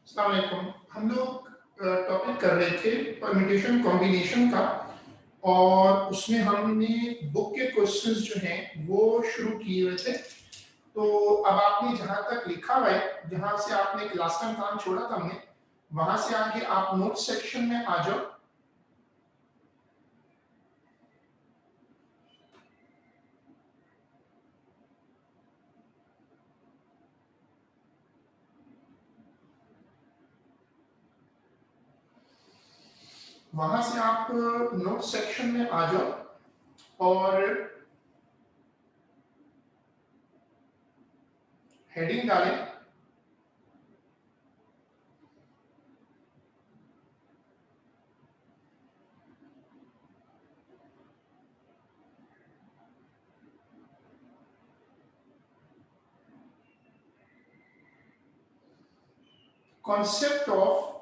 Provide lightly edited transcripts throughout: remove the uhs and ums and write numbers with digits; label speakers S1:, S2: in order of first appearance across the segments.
S1: अस्सलाम वालेकुम। हम लोग टॉपिक कर रहे थे परम्यूटेशन कॉम्बिनेशन का और उसमें हमने बुक के क्वेश्चंस जो हैं वो शुरू किए हुए थे। तो अब आपने जहां तक लिखा हुआ है, जहां से आपने क्लास का काम छोड़ा था हमने, वहां से आगे आप नोट सेक्शन में आ जाओ। वहां से आप नोट सेक्शन में आ जाओ और हेडिंग डालें कॉन्सेप्ट ऑफ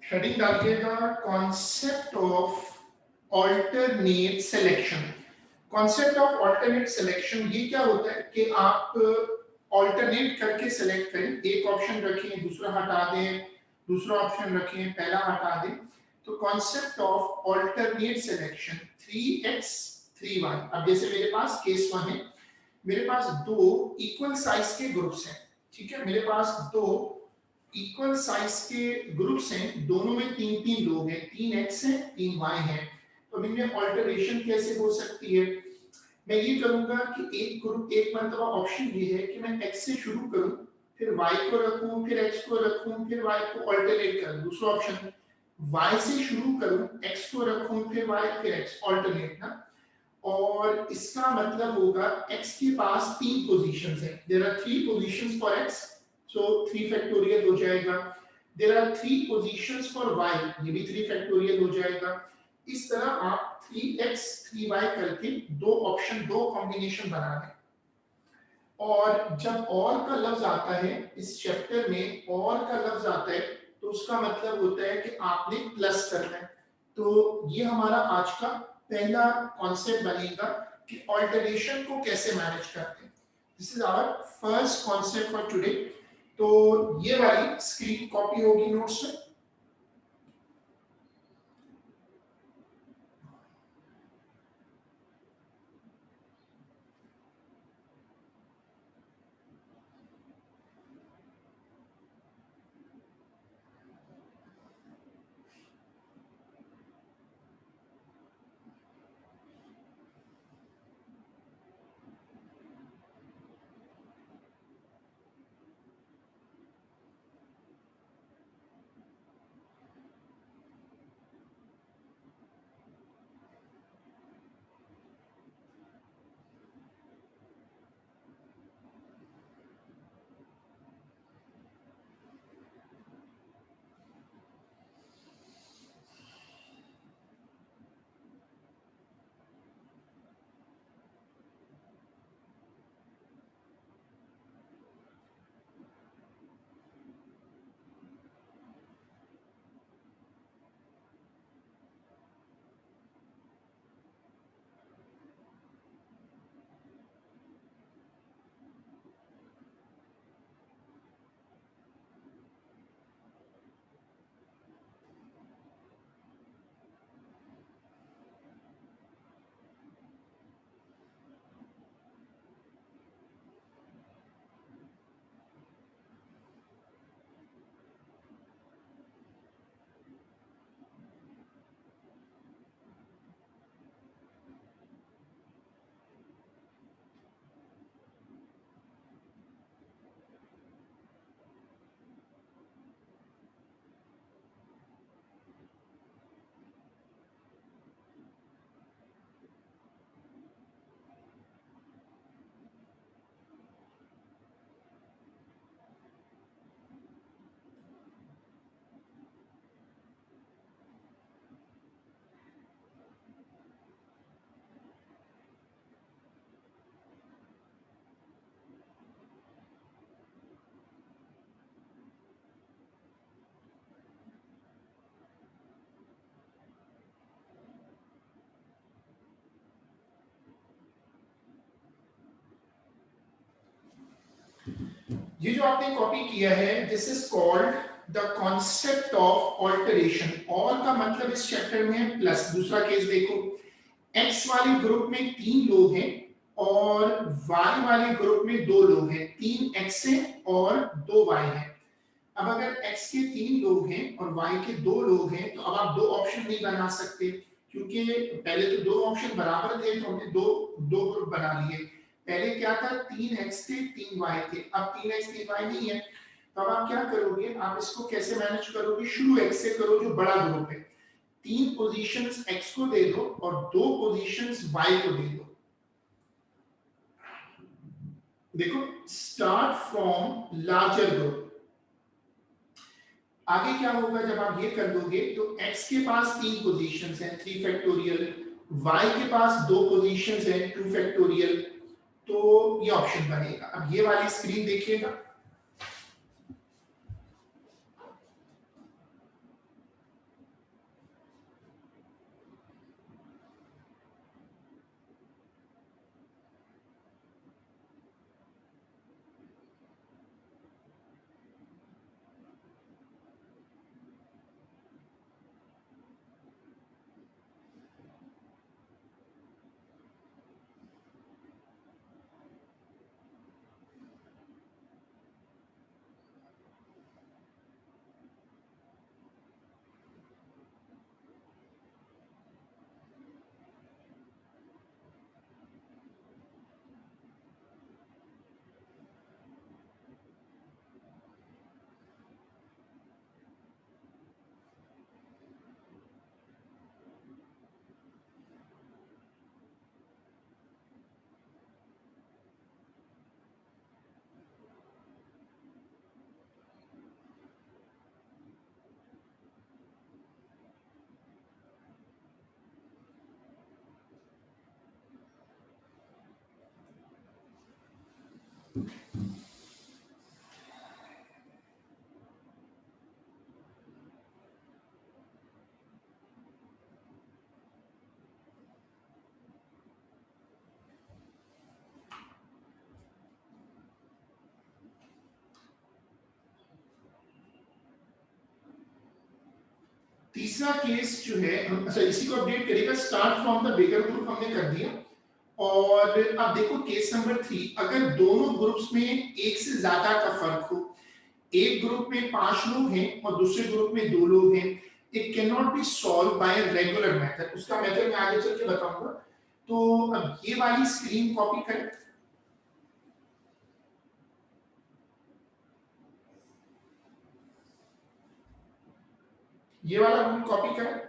S1: हेडिंग डालिएगा concept of alternate selection. Concept of alternate selection ये क्या होता है कि आप ऑल्टरनेट करके सिलेक्ट करें, एक ऑप्शन रखें दूसरा हटा दें, दूसरा ऑप्शन रखें पहला हटा दें। तो concept of alternate selection 3x 3y। अब जैसे मेरे पास केस 1 है, मेरे पास दो इक्वल साइज के ग्रुप्स हैं। ठीक है, मेरे पास दो इक्वल साइज के ग्रुप्स हैं, दोनों में तीन तीन लोग हैं, 3x है 3y है। तो इनमें ऑल्टरेशन कैसे हो सकती है? मैं ये करूंगा कि एक ग्रुप, एक मतलब ऑप्शन ये है कि मैं x से शुरू करूं, फिर y को रखूं, फिर x को रखूं, फिर y को ऑल्टरनेट करूं। दूसरा ऑप्शन y से शुरू करूं, x को रखूं, फिर y, फिर x, ऑल्टरनेट ना। और इसका मतलब होगा x के पास तीन पोजीशंस हैं, there are three positions for x, so 3 factorial हो जाएगा। There are three positions for y, ये भी 3 फैक्टोरियल हो जाएगा। इस तरह आप 3x 3y करके दो ऑप्शन, दो कॉम्बिनेशन बना लें। और जब और का लफ्ज आता है इस चैप्टर में, और का लफ्ज आता है तो उसका मतलब होता है कि आपने प्लस करना है। तो ये हमारा आज का पहला कॉन्सेप्ट बनेगा कि ऑल्टरेशन को कैसे मैनेज करते हैं। This is our first concept for today. तो ये वाली स्क्रीन कॉपी होगी नोट्स में। ये जो आपने कॉपी किया है, this is called the concept of alteration. All का मतलब इस चैप्टर में है प्लस। दूसरा केस देखो, एक्स वाले ग्रुप में 3 लोग हैं और वाई वाले ग्रुप में 2 लोग हैं। 3 एक्स है और 2 वाई है। अब अगर x के 3 लोग हैं और y के 2 लोग हैं, तो अब आप 2 ऑप्शन नहीं बना सकते, क्योंकि पहले तो 2 ऑप्शन बराबर थे, तो हमने दो दो ग्रुप बना लिए। पहले क्या था, 3x थे 3y थे, अब 3x 3y नहीं है। तो अब आप क्या करोगे, आप इसको कैसे मैनेज करोगे, शुरू x से करो जो बड़ा ग्रुप है। 3 पोजीशंस x को दे दो और 2 पोजीशंस y को दे दो। देखो, स्टार्ट फ्रॉम लार्जर ग्रुप। आगे क्या होगा जब आप ये कर दोगे, तो x के पास 3 पोजीशंस हैं 3 फैक्टोरियल, y के पास 2 पोजीशंस हैं 2 फैक्टोरियल, तो ये ऑप्शन बनेगा। अब ये वाली स्क्रीन देखिएगा, तीसरा केस जो है, अच्छा इसी को अपडेट करिएगा, start from the bigger group हमने कर दिया। और अब देखो केस नंबर 3, अगर दोनों ग्रुप्स में एक से ज्यादा का फर्क हो, एक ग्रुप में 5 लोग हैं और दूसरे ग्रुप में 2 लोग हैं, it can not be solve by regular method. उसका मेथड मैं आगे चल के बताऊंगा। तो अब ये वाली स्क्रीन कॉपी करें, ये वाला रूल कॉपी करें।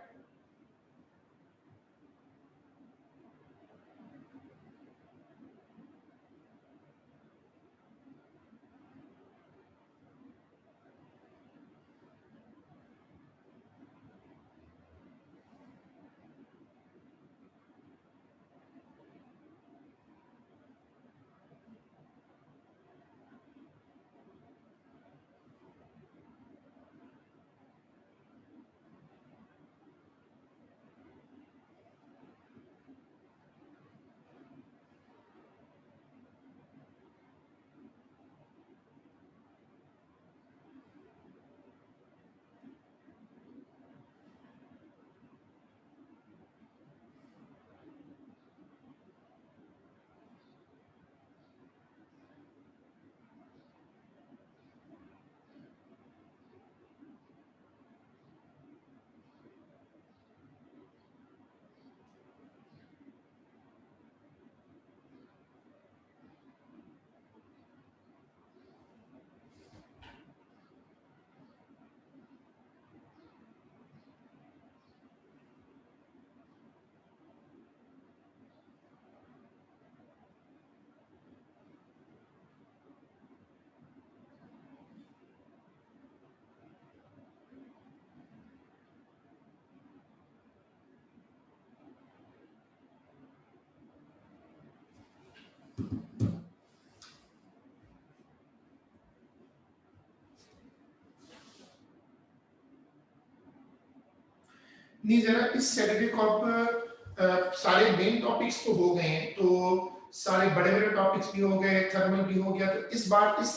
S1: नहीं, जरा इस सैटरडे को आप सारे मेन टॉपिक्स तो हो गए हैं, तो सारे बड़े बड़े टॉपिक्स भी हो गए, थर्मल भी हो गया, तो इस बार इस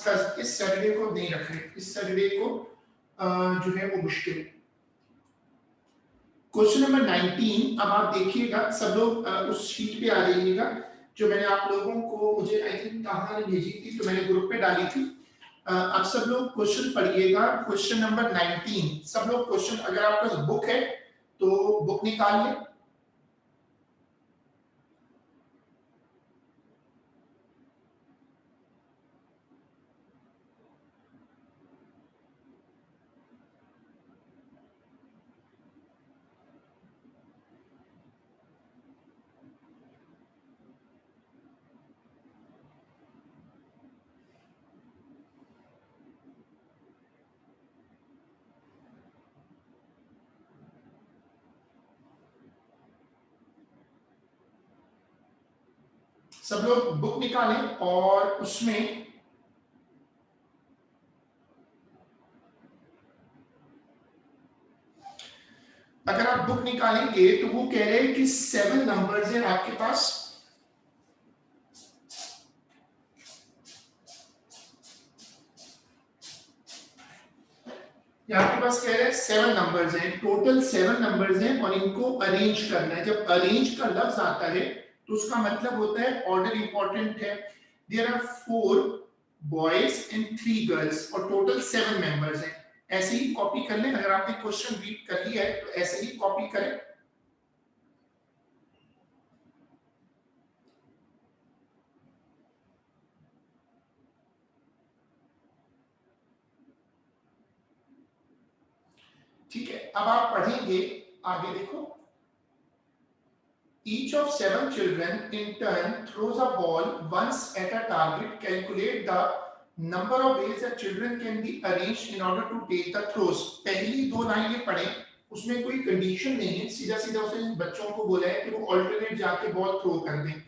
S1: सैटरडे को नहीं रख रहे, इस सैटरडे को जो है वो मुश्किल। क्वेश्चन नंबर 19, अब आप देखिएगा सब लोग उस शीट पे आ जाइएगा जो मैंने आप लोगों को, मुझे आई थिंक ताहा ने भेजी थी, तो मैंने ग्रुप पे डाली थी। अब सब लोग क्वेश्चन पढ़िएगा, क्वेश्चन नंबर 19। सब लोग क्वेश्चन, अगर आपके पास बुक है तो बुक निकाल लें। सब लोग बुक निकालें और उसमें अगर आप बुक निकालेंगे तो वो कह रहे हैं कि 7 नंबर्स हैं आपके पास। आपके पास कह रहे हैं 7 नंबर्स हैं, टोटल 7 नंबर्स हैं और इनको अरेंज करना है। जब अरेंज का लफ्ज आता है तो उसका मतलब होता है ऑर्डर इंपॉर्टेंट है। There are 4 boys and 3 girls और टोटल 7 मेंबर्स हैं। ऐसे ही कॉपी कर लें, अगर आपने क्वेश्चन रीड कर लिया है तो ऐसे ही कॉपी करें। ठीक है, अब आप पढ़ेंगे आगे, देखो। Each of 7 children in turn throws a ball once at a target. Calculate the number of ways that children can be arranged in order to take the throws. पहली 2 लाइनें पढ़ें, उसमें कोई कंडीशन नहीं है, सीधा सीधा उसने बच्चों को बोला है कि वो ऑल्टरनेट जाके बॉल थ्रो कर दें।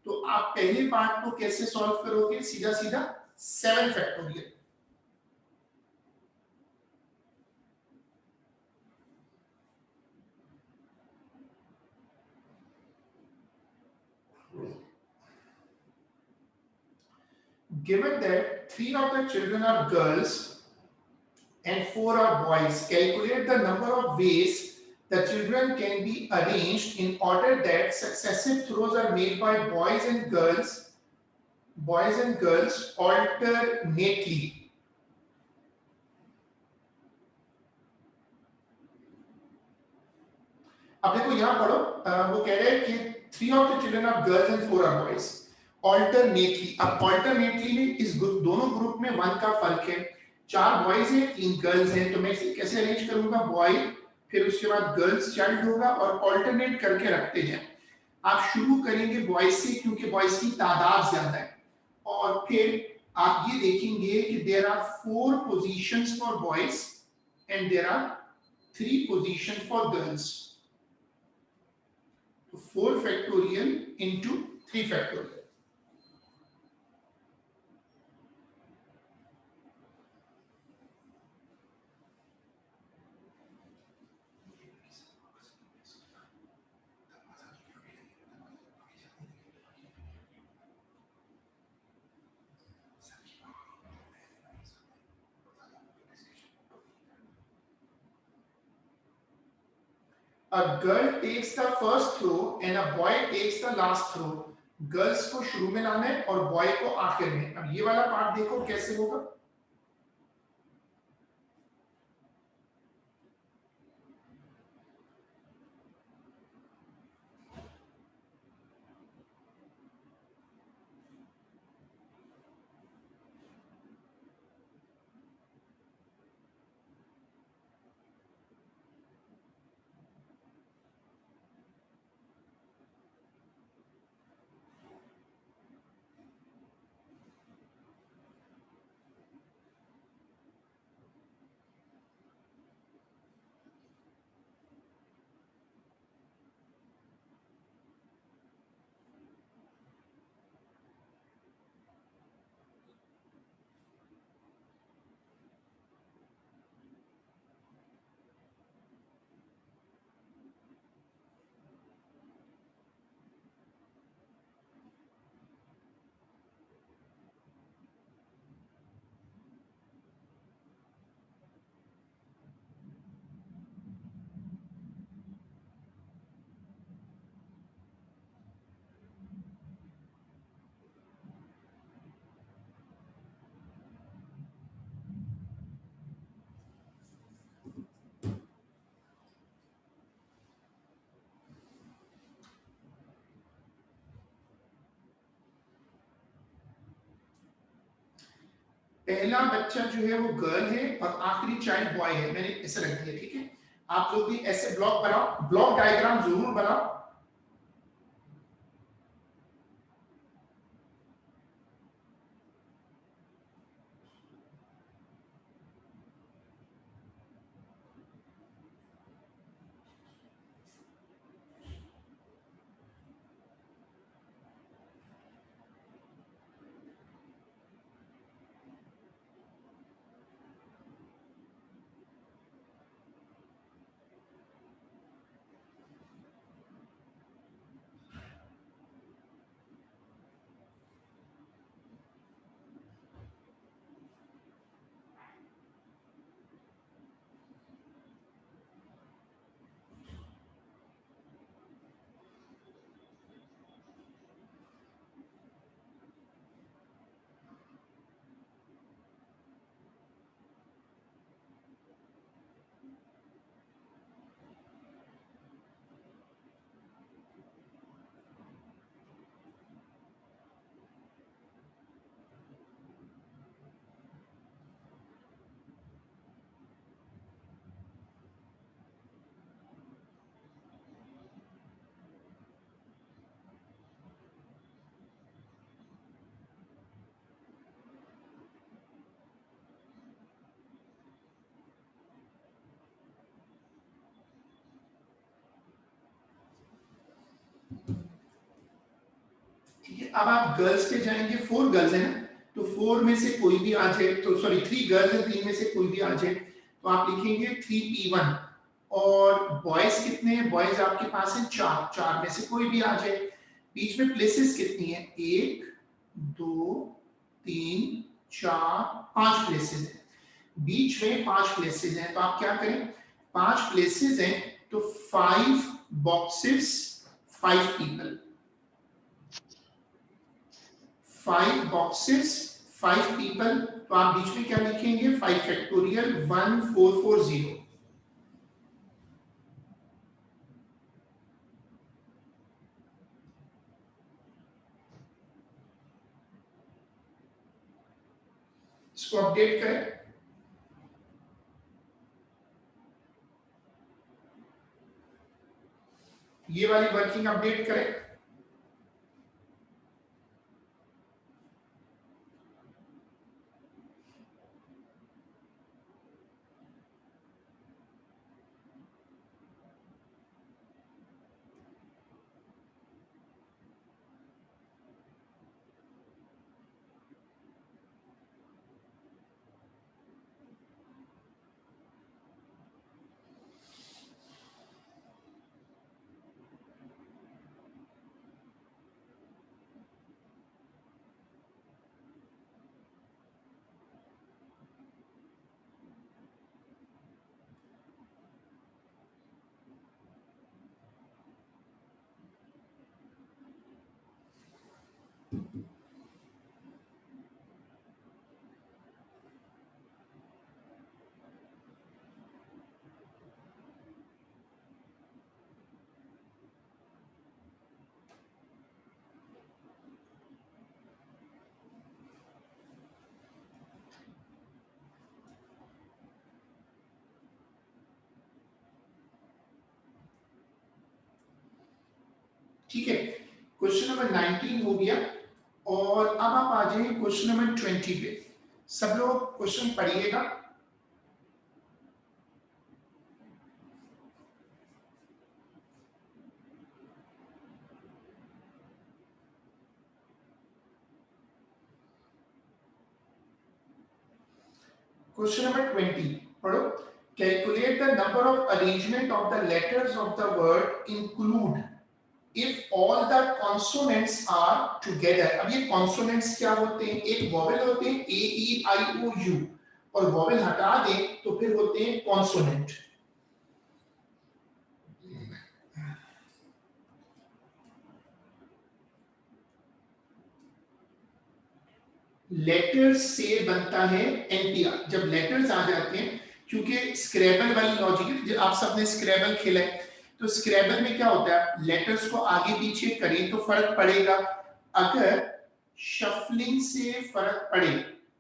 S1: तो आप पहले पार्ट को कैसे सॉल्व करोगे? सीधा सीधा 7 factorial. Given that 3 of the children are girls and 4 are boys, calculate the number of ways the children can be arranged in order that successive throws are made by boys and girls alternately. अब देखो यहां पढ़ो, वो कह रहे हैं कि 3 of the children are girls and 4 are boys alternately। अब alternately में इस दोनों ग्रुप में 1 का फर्क है। 4 बॉयज हैं, 3 गर्ल्स हैं, तो मैं इसे कैसे अरेंज करूंगा? बॉय, फिर उसके बाद गर्ल्स चाइल्ड होगा और ऑल्टरनेट करके रखते जाएं। आप शुरू करेंगे बॉयज से क्योंकि बॉयज की तादाद ज्यादा है, और फिर आप ये देखेंगे कि there are 4 positions for boys and there are 3 position for girls. तो 4 factorial into 3 factorial. A girl takes the first throw and a boy takes the last throw। Girls को शुरू में लाना है और बॉय को आखिर में। अब ये वाला पार्ट देखो कैसे होगा। पहला बच्चा जो है वो गर्ल है और आखिरी चाइल्ड बॉय है, मैंने ऐसे रख दिया, ठीक है। आप लोग भी ऐसे ब्लॉक बनाओ, ब्लॉक डायग्राम जरूर बनाओ। ठीक है, अब आप गर्ल्स पे जाएंगे, 4 गर्ल्स है ना, तो 4 में से कोई भी आ जाए, तो सॉरी 3 गर्ल्स है, 3 में से कोई भी आ जाए, तो आप लिखेंगे 3p1। और बॉयज कितने हैं, बॉयज आपके पास है 4, 4 में से कोई भी आ जाए। बीच में प्लेसेस कितनी है, 1 2 3 4 5 प्लेसेस है, बीच में 5 प्लेसेस हैं, तो आप क्या करें, 5 प्लेसेस हैं तो 5 बॉक्सेस 5 पीपल, 5 बॉक्सेस 5 पीपल, तो आप बीच में क्या लिखेंगे, 5 फैक्टोरियल 1440। इसको अपडेट करें, ये वाली वर्किंग अपडेट करें। ठीक है, क्वेश्चन नंबर 19 हो गया। और अब आप आ जाइए क्वेश्चन नंबर 20 पे, सब लोग क्वेश्चन पढ़िएगा। क्वेश्चन नंबर 20 पढ़ो। Calculate the number of arrangement of the letters of the word include if all the consonants are together। अब ये consonants क्या होते हैं, एक वॉवेल होते हैं a e i o u, और वॉवेल हटा दें तो फिर होते हैं consonant। लेटर्स से बनता है एनपीआर, जब लेटर्स आ जाते हैं, क्योंकि स्क्रैबल वाली लॉजिक है, आप सबने स्क्रैबल खेला है, तो स्क्रैबल में क्या होता है, लेटर्स को आगे पीछे करें तो फर्क पड़ेगा, अगर शफलिंग से फर्क पड़े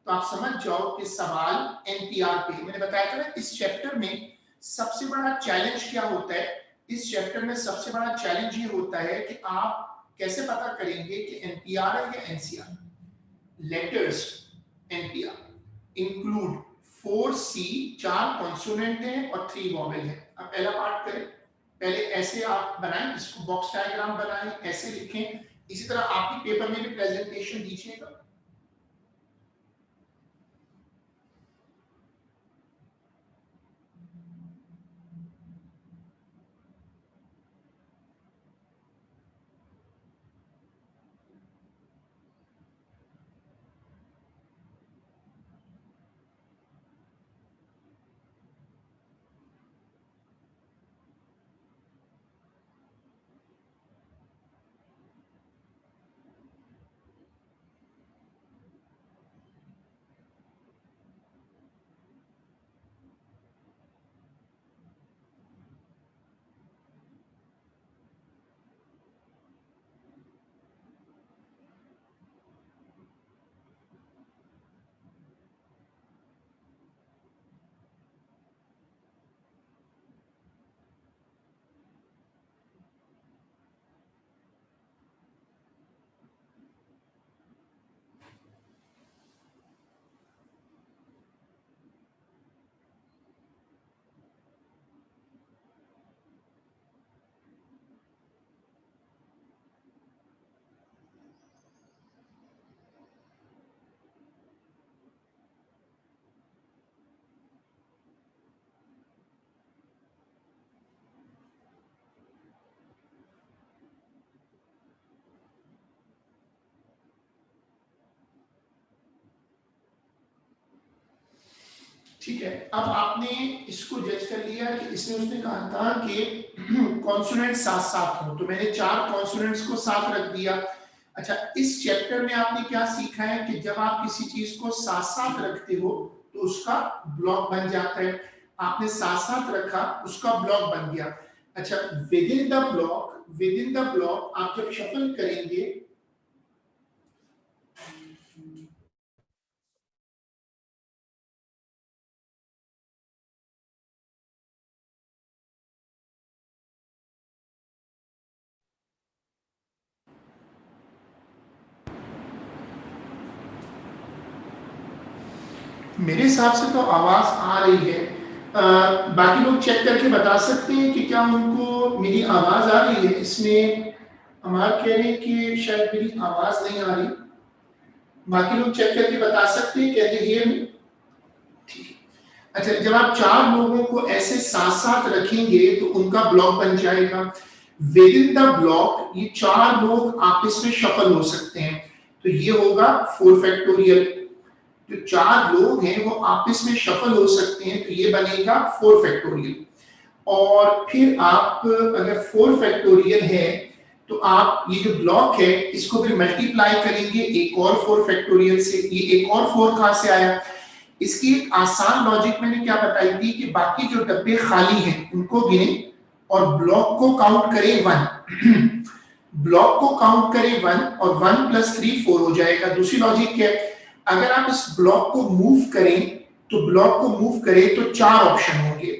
S1: तो आप समझ जाओ कि सवाल एनपीआर पे। मैंने बताया था ना इस चैप्टर में सबसे बड़ा चैलेंज क्या होता है, इस चैप्टर में सबसे बड़ा चैलेंज ये होता है कि आप कैसे पता करेंगे कि एनपीआर है या NCR. Letters NPR include 4C, 4 consonant है और 3 वॉवेल है। अब पहला पार्ट करें, पहले ऐसे आप बनाएं, इसको बॉक्स डायग्राम बनाएं, ऐसे लिखें, इसी तरह आपकी पेपर में भी प्रेजेंटेशन दीजिएगा। ठीक है, अब आपने इसको जज कर लिया कि इसने उसने कहा था कि कॉन्सोनेंट साथ साथ हो, तो मैंने 4 कॉन्सोनेंट्स को साथ रख दिया। अच्छा, इस चैप्टर में आपने क्या सीखा है कि जब आप किसी चीज को साथ साथ रखते हो तो उसका ब्लॉक बन जाता है। आपने साथ साथ रखा, उसका ब्लॉक बन गया। अच्छा, विद इन द ब्लॉक आप जब शफल करेंगे, मेरे हिसाब से तो आवाज आ रही है। बाकी लोग चेक करके बता सकते हैं कि क्या उनको मेरी आवाज आ रही है। इसमें अमार कह रहे हैं कि शायद मेरी आवाज नहीं आ रही। बाकी लोग चेक करके बता सकते हैं, कहते हियर मी। ठीक है। अच्छा, जब आप 4 लोगों को ऐसे साथ साथ रखेंगे तो उनका ब्लॉक बन जाएगा। विद इन द ब्लॉक ये 4 लोग आपस में शफल हो सकते हैं, तो ये होगा 4 फैक्टोरियल। जो 4 लोग हैं वो आपस में शफल हो सकते हैं, तो ये बनेगा 4 फैक्टोरियल। और फिर आप अगर 4 फैक्टोरियल है तो आप ये जो ब्लॉक है इसको फिर मल्टीप्लाई करेंगे एक और 4 फैक्टोरियल से। ये एक और 4 कहां से आया? इसकी एक आसान लॉजिक मैंने क्या बताई थी कि बाकी जो डब्बे खाली हैं उनको गिने और ब्लॉक को काउंट करें 1। ब्लॉक को काउंट करें 1 और 1 प्लस 3 4 हो जाएगा। दूसरी लॉजिक क्या है, अगर आप इस ब्लॉक को मूव करें तो ब्लॉक को मूव करें तो 4 ऑप्शन होंगे।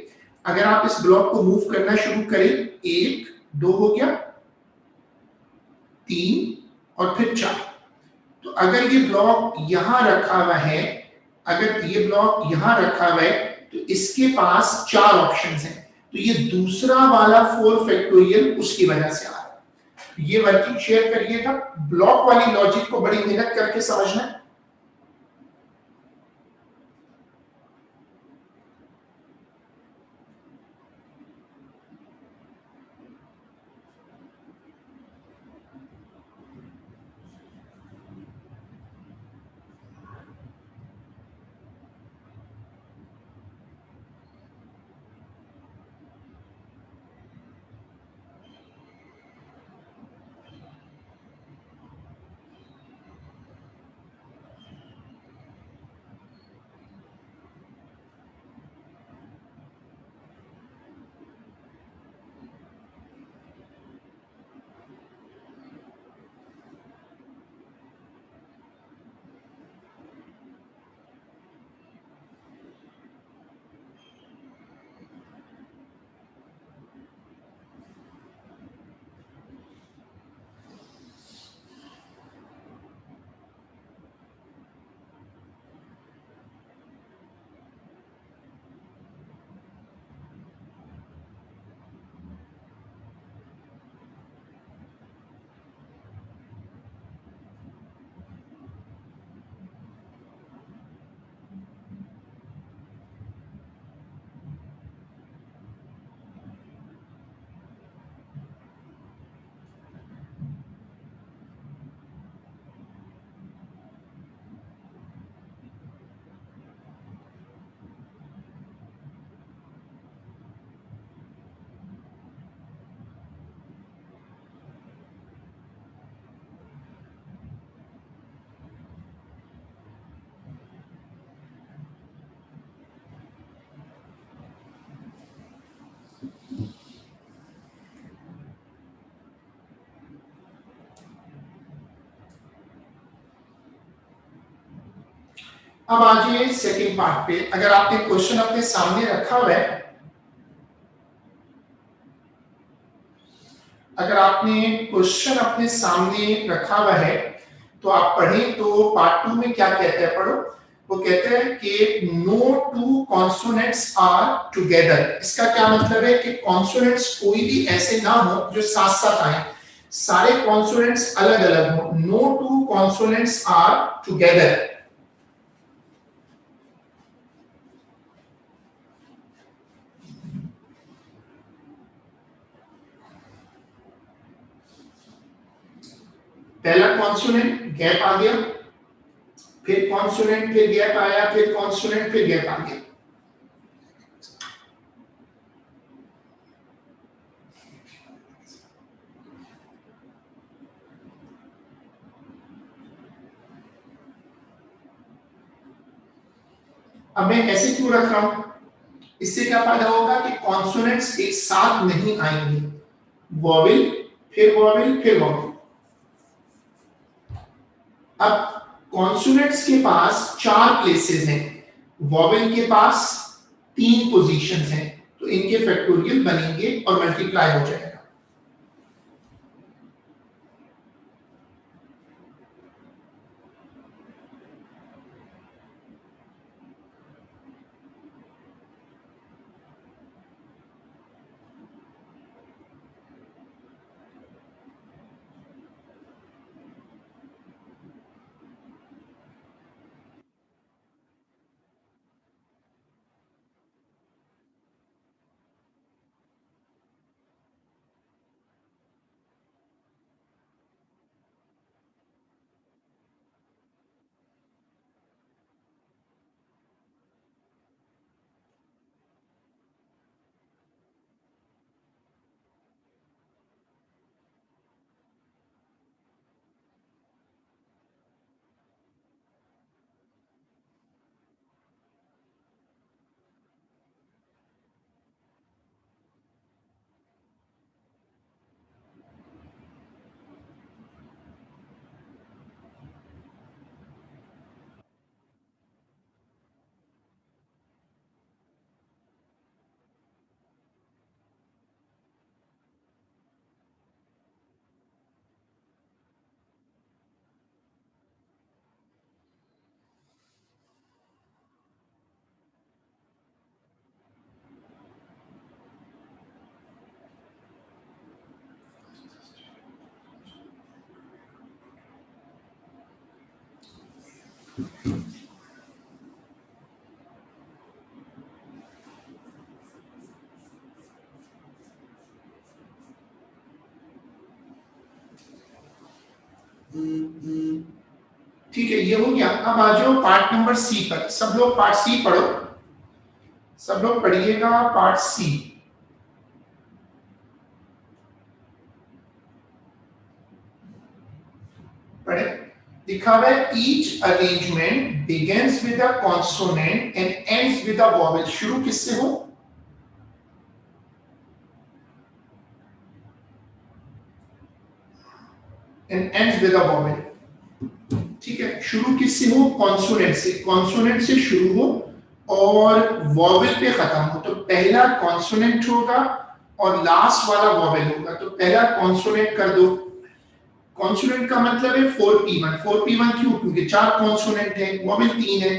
S1: अगर आप इस ब्लॉक को मूव करना शुरू करें, 1 2 हो गया, 3 और फिर 4। तो अगर ये ब्लॉक यहां रखा हुआ है, अगर ये ब्लॉक यहां रखा हुआ है तो इसके पास 4 ऑप्शंस हैं। तो ये दूसरा वाला 4 फैक्टोरियल उसकी वजह से आ रहा है। ये वर्किंग शेयर करिएगा, ब्लॉक वाली लॉजिक को बड़ी मेहनत करके समझना है। अब आ जाइए सेकेंड पार्ट पे। अगर आपने क्वेश्चन अपने सामने रखा हुआ है, अगर आपने क्वेश्चन अपने सामने रखा हुआ है तो आप पढ़ें। तो पार्ट 2 में क्या कहते हैं, पढ़ो। वो कहते हैं कि no two consonants are together. इसका क्या मतलब है कि कॉन्सोनेंट्स कोई भी ऐसे ना हो जो साथ साथ आए, सारे कॉन्सोनेंट्स अलग अलग हो। No two consonants are together. पहला कॉन्सोनेंट गैप आ गया, फिर कॉन्सोनेंट पे गैप आया, फिर कॉन्सोनेंट पे गैप आ गया। अब मैं ऐसे क्यों रख रहा हूं? इससे क्या फायदा होगा कि कॉन्सोनेंट्स एक साथ नहीं आएंगे। वॉवेल, फिर वॉवेल, फिर वॉवेल। अब कॉन्सोनेंट्स के पास 4 प्लेसेस हैं, वॉवेल के पास 3 पोजीशंस हैं। तो इनके फैक्टोरियल बनेंगे और मल्टीप्लाई हो जाएगा। ठीक है, ये हो गया। अब आ जाओ पार्ट नंबर सी पर। सब लोग पार्ट सी पढ़ो, सब लोग पढ़िएगा पार्ट सी। पढ़े, लिखा हुआ है each arrangement begins with a consonant and ends with a vowel. शुरू किससे हो? And ends with a vowel. ठीक है, शुरू किससे हो? कॉन्सोनेंट से। कॉन्सोनेंट से शुरू हो और वॉवेल पे खत्म हो। तो पहला कॉन्सोनेंट होगा और लास्ट वाला वॉवेल होगा। तो पहला कॉन्सोनेंट कर दो। कॉन्सोनेंट का मतलब है 4p1। 4p1 क्यों? क्योंकि 4 कॉन्सोनेंट है, वॉवेल 3 है।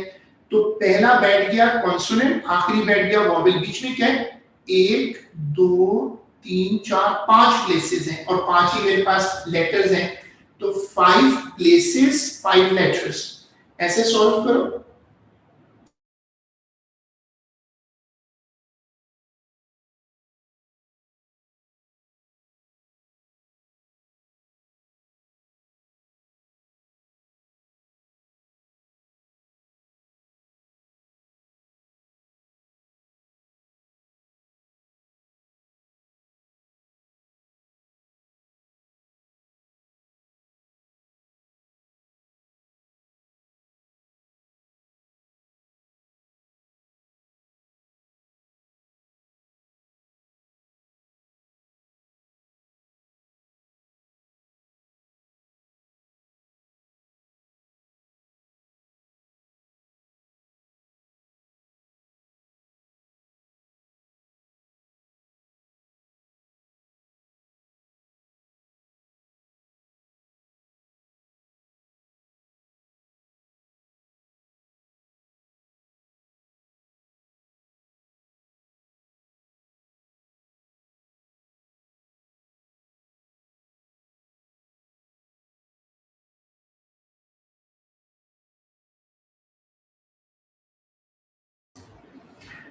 S1: तो पहला बैठ गया कॉन्सोनेंट, आखिरी बैठ गया वॉवेल। बीच में क्या है? 1 2 3 4 5 प्लेसेस हैं और 5 ही मेरे पास लेटर्स हैं। तो 5 प्लेसेस 5 लेटर्स। ऐसे सॉल्व करो।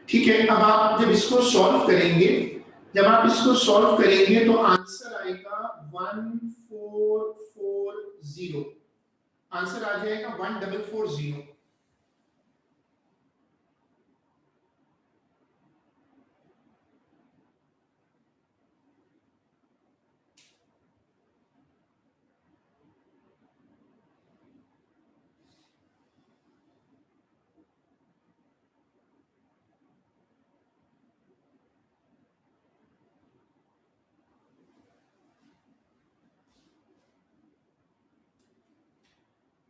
S1: ठीक है, अब आप जब इसको सॉल्व करेंगे, जब आप इसको सॉल्व करेंगे तो आंसर आएगा 1440, आंसर आ जाएगा 1440।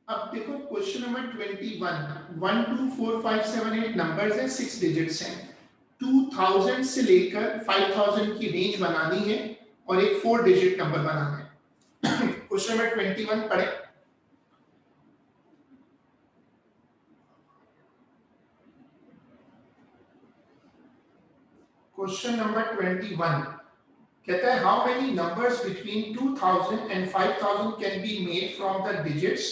S1: अब देखो क्वेश्चन नंबर 21, 1 2 4 5 7 8 नंबर्स हैं, 6 डिजिट्स हैं। 2000 से लेकर 5000 की रेंज बनानी है और एक 4 डिजिट नंबर बनाना है। क्वेश्चन नंबर 21 पढ़े। क्वेश्चन नंबर 21 कहता है how many numbers between 2000 and 5000 can be made from the digits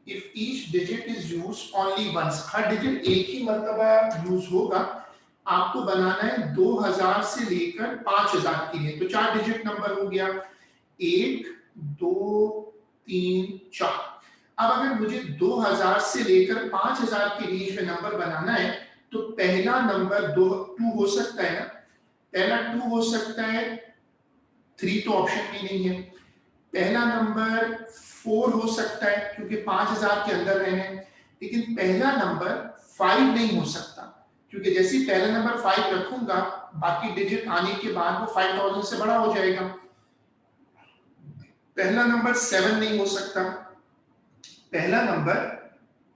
S1: if each digit is used only once. हर डिजिट एक ही मर्तबा यूज होगा। आपको बनाना है 2000 से लेकर 5000 के लिए। तो 4 डिजिट नंबर हो गया, 1 2 3 4। अब अगर मुझे 2000 से लेकर 5000 के रेंज में नंबर बनाना है तो पहला नंबर 2 हो सकता है ना, पहला 2 हो सकता है, 3 तो ऑप्शन में नहीं है। पहला नंबर 4 हो सकता है क्योंकि 5000 के अंदर रहने हैं। लेकिन पहला नंबर 5 नहीं हो सकता क्योंकि जैसे ही पहला नंबर 5 रखूंगा बाकी डिजिट आने के बाद वो 5000 से बड़ा हो जाएगा। पहला नंबर 7 नहीं हो सकता, पहला नंबर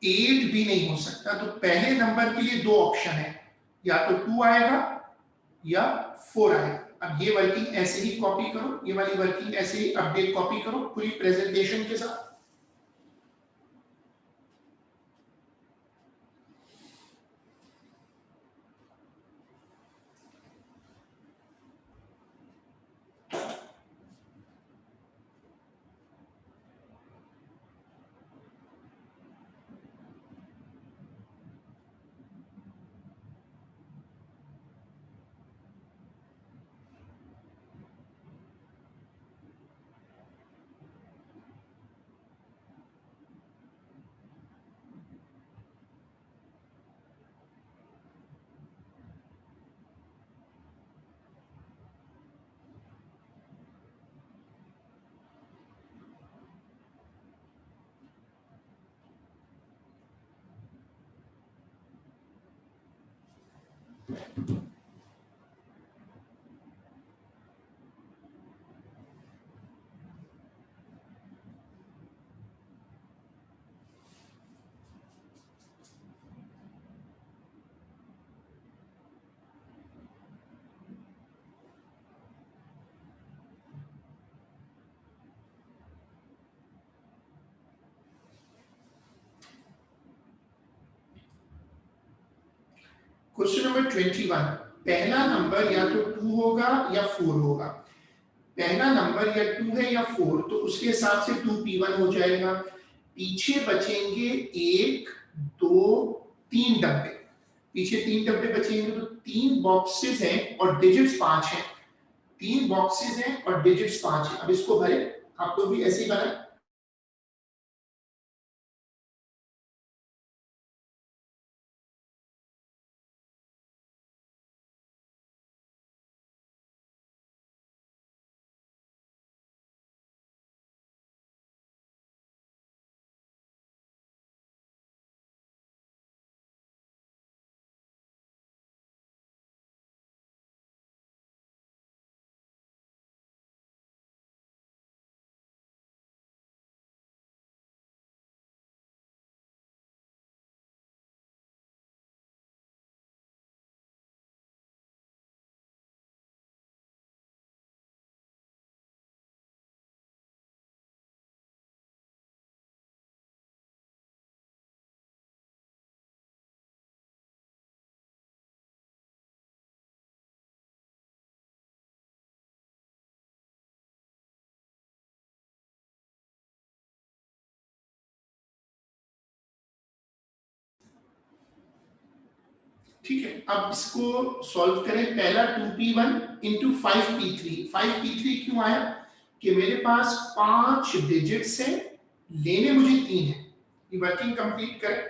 S1: 8 भी नहीं हो सकता। तो पहले नंबर के लिए दो ऑप्शन है, या तो 2 आएगा या 4 आएगा। अब ये वर्किंग ऐसे ही कॉपी करो, ये वाली वर्किंग ऐसे ही अपडेट कॉपी करो पूरी प्रेजेंटेशन के साथ। क्वेश्चन नंबर 21, पहला नंबर या तो 2 होगा या 4 होगा। पहला नंबर या 2 है या 4, तो उसके हिसाब से 2p1 हो जाएगा। पीछे बचेंगे 1 2 3 डब्बे, पीछे 3 डब्बे बचेंगे तो 3 बॉक्सेस हैं और डिजिट्स 5 हैं। 3 बॉक्सेस हैं और डिजिट्स 5 हैं। अब इसको भरे, आपको भी ऐसे ही भरा। ठीक है, अब इसको सॉल्व करें। पहला 2p1 इंटू 5p3। 5p3 क्यों आया कि मेरे पास 5 डिजिट्स है, लेने मुझे 3 है। ये वर्किंग कंप्लीट करें।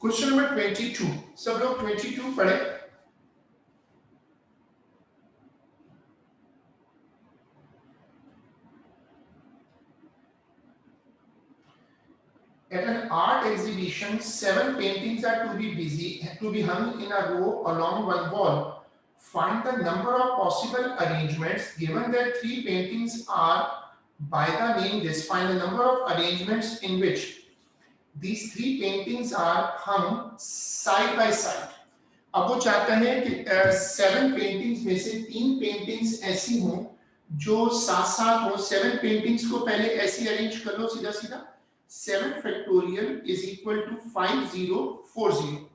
S1: क्वेश्चन नंबर 22, सब लोग 22 पढ़े। At an art exhibition, 7 paintings are to be hung in a row along one wall. Find the number of possible arrangements. Given that 3 paintings are by the name this, find the number of arrangements in which these 3 paintings are hung side by side. अब वो चाहता है कि 7 paintings में से 3 paintings ऐसी हों जो साथ साथ हो। 7 पेंटिंग्स को पहले ऐसी अरेंज कर लो सीधा सीधा। 7 फैक्टोरियल इज इक्वल टू 5040।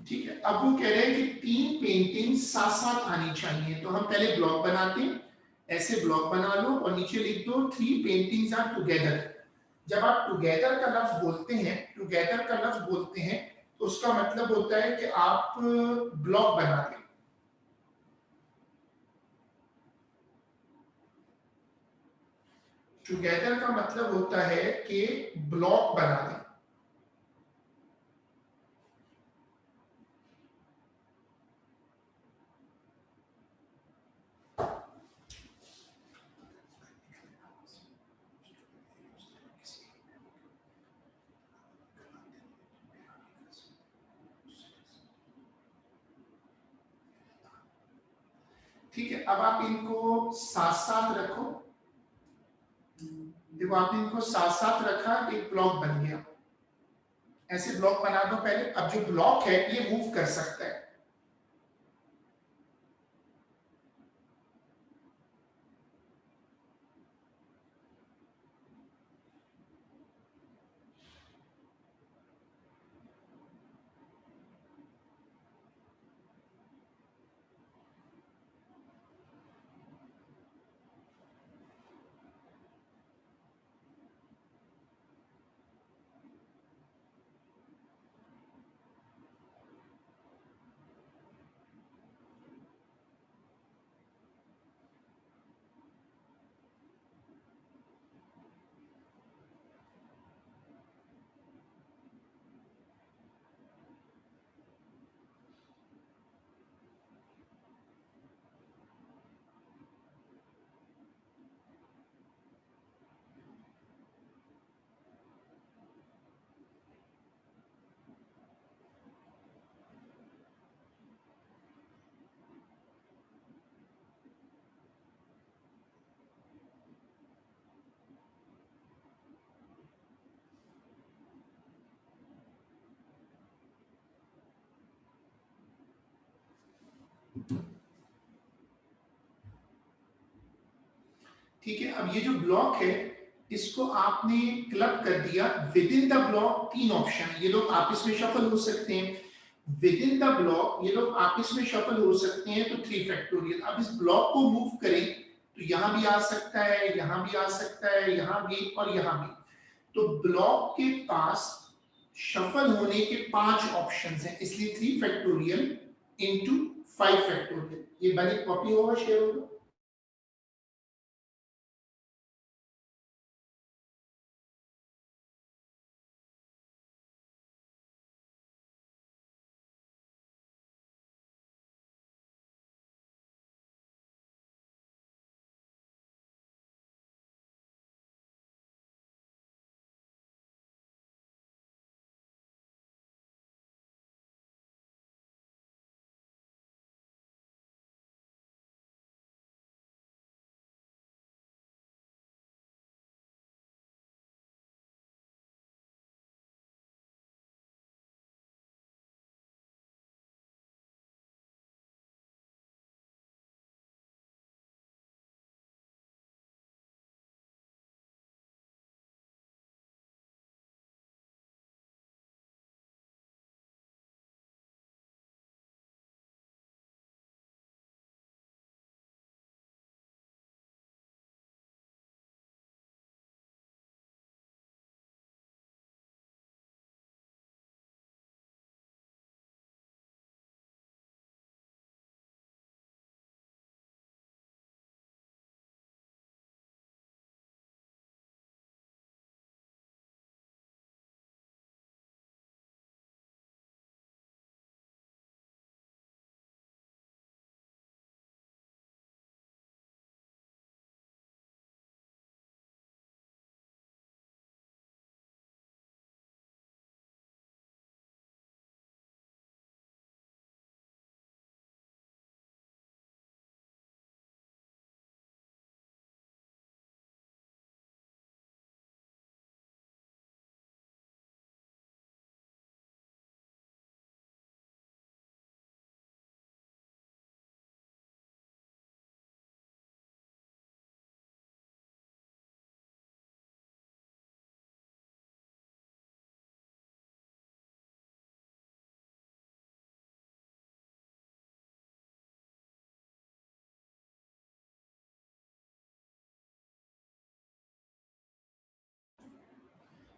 S1: ठीक है, अब वो कह रहे हैं कि 3 पेंटिंग साथ साथ आनी चाहिए। तो हम पहले ब्लॉक बनाते हैं। ऐसे ब्लॉक बना लो और नीचे लिख दो 3 पेंटिंग्स आर टुगेदर। जब आप टुगेदर का लफ्ज बोलते हैं, टुगेदर का लफ्ज बोलते हैं तो उसका मतलब होता है कि आप ब्लॉक बना दें। टुगेदर का मतलब होता है कि ब्लॉक बना दें। ठीक है, अब आप इनको साथ साथ रखो। देखो आपने इनको साथ साथ रखा, एक ब्लॉक बन गया। ऐसे ब्लॉक बना दो पहले। अब जो ब्लॉक है ये मूव कर सकता है। ठीक है, अब ये जो ब्लॉक है इसको आपने क्लब कर दिया। विद इन द ब्लॉक तीन ऑप्शन, ये लोग आपस में शफल हो सकते हैं। विद इन द ब्लॉक ये लोग आपस में शफल हो सकते हैं, तो 3 फैक्टोरियल। अब इस ब्लॉक को मूव करें तो यहां भी आ सकता है, यहां भी आ सकता है, यहां भी और यहां भी। तो ब्लॉक के पास शफल होने के 5 ऑप्शंस हैं, इसलिए 3 फैक्टोरियल इनटू 5 फैक्टोरियल। ये बड़ी कॉपी होगा, शेयर होगा।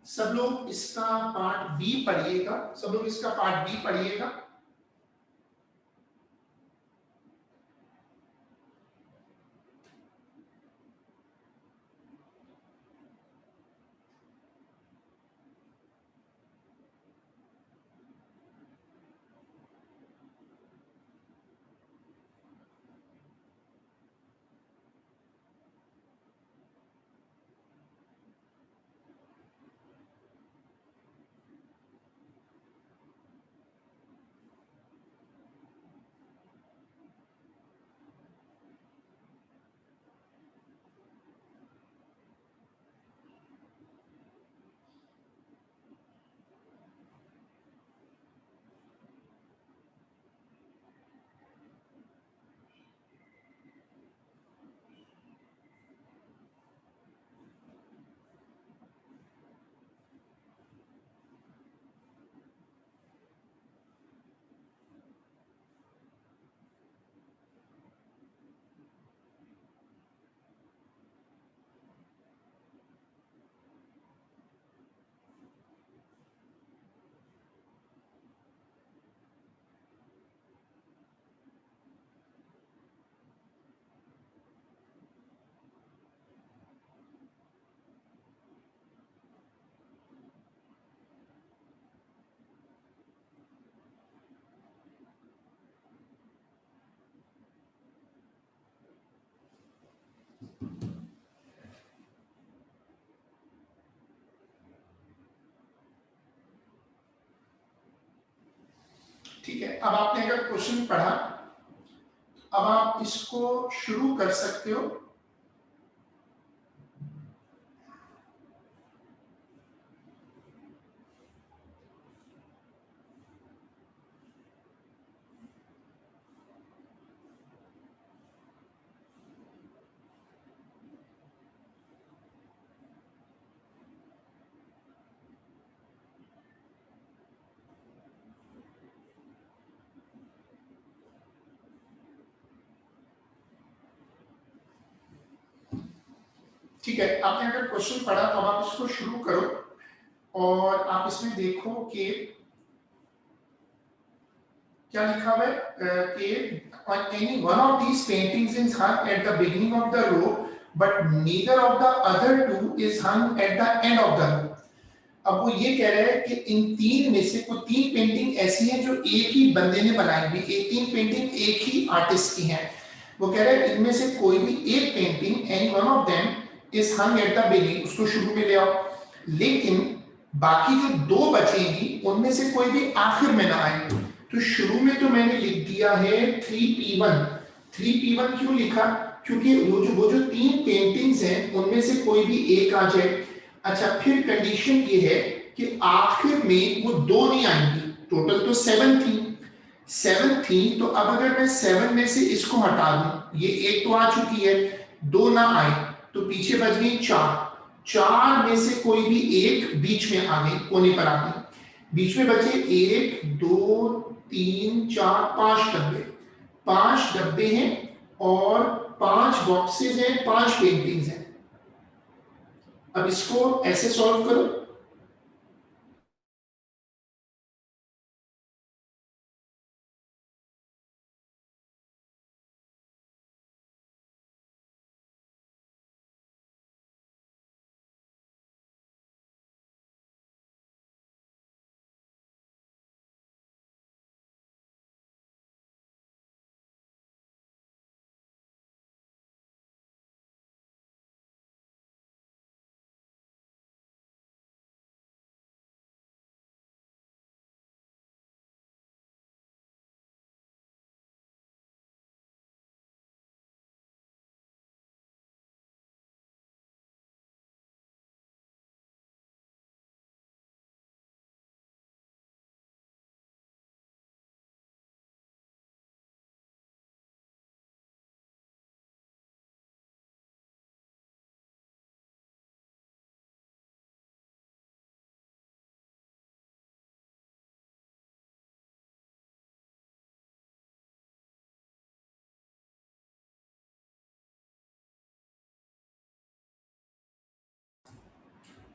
S1: सब लोग इसका पार्ट बी पढ़िएगा, सब लोग इसका पार्ट बी पढ़िएगा। ठीक है, अब आपने अगर क्वेश्चन पढ़ा, अब आप इसको शुरू कर सकते हो। ठीक है, आपने अगर क्वेश्चन पढ़ा तो अब आप इसको शुरू करो और आप इसमें देखो कि क्या लिखा हुआ है कि on any one of these paintings is hung at the beginning of the row but neither of the other two is hung at the end of the row। अब वो ये कह रहे हैं कि इन तीन में से कोई तीन पेंटिंग ऐसी हैं जो एक ही बंदे ने बनाई हुई, ये तीन पेंटिंग एक ही आर्टिस्ट की हैं। वो कह रहे हैं इनमें से कोई भी एक painting any one of them is hung at the beginning, उसको शुरू में ले आओ, लेकिन बाकी जो दो बचेंगी उनमें से कोई भी आखिर में ना आए। तो शुरू में तो मैंने लिख दिया है 3p1। 3p1 क्यों लिखा? क्योंकि वो जो तीन पेंटिंग्स हैं उनमें से कोई भी एक आ जाए। अच्छा, फिर कंडीशन ये है कि आखिर में वो दो नहीं आएंगी, टोटल तो 7 थी, 7 थी, तो अब अगर मैं 7 में से इसको हटा दूं, ये एक तो आ चुकी है, दो ना आए तो पीछे बच गई 4। 4 में से कोई भी एक बीच में आ गई, कोने पर आ गई, बीच में बचे 1 2 3 4 5 डब्बे। 5 डब्बे हैं और 5 बॉक्सेस हैं, 5 पेंटिंग्स हैं। अब इसको ऐसे सॉल्व करो।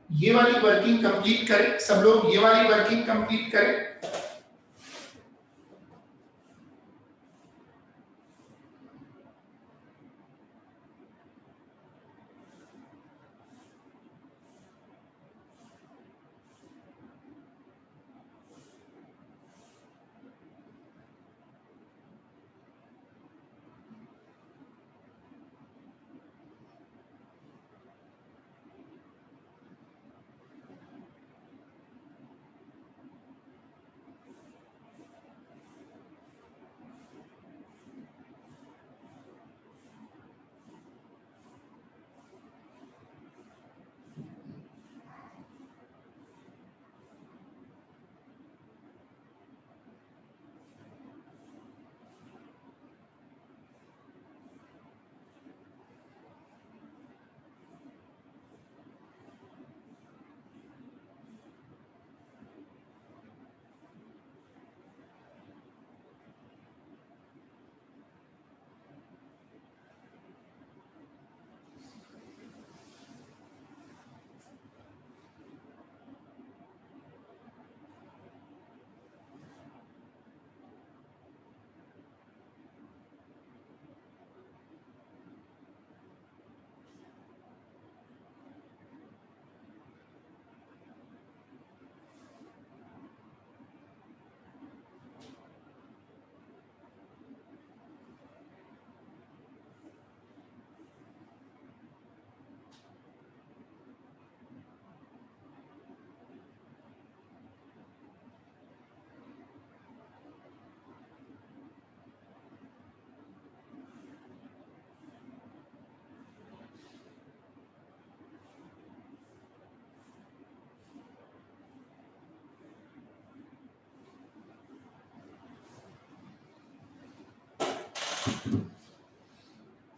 S1: ये वाली वर्किंग कंप्लीट करें सब लोग, ये वाली वर्किंग कंप्लीट करें।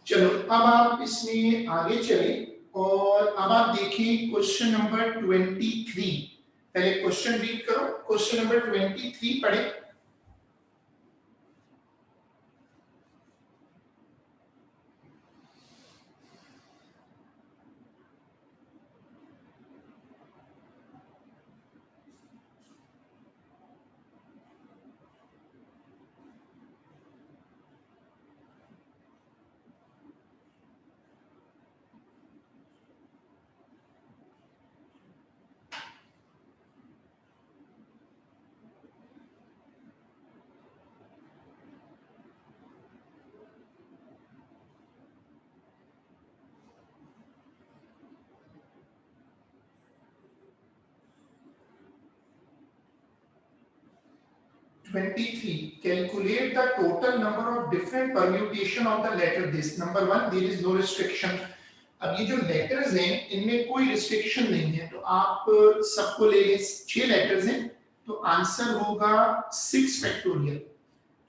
S1: चलो अब आप इसमें आगे चले और अब आप देखिए क्वेश्चन नंबर 23। पहले क्वेश्चन रीड करो, क्वेश्चन नंबर 23 पढ़े। 23. Calculate the total number of different permutation of the letter this. Number one, there is no restriction. अब ये जो लेटर्स हैं इनमें कोई रिस्ट्रिक्शन नहीं है, तो आप सबको ले लें। 6 लेटर्स हैं, तो आंसर होगा 6 फैक्टोरियल।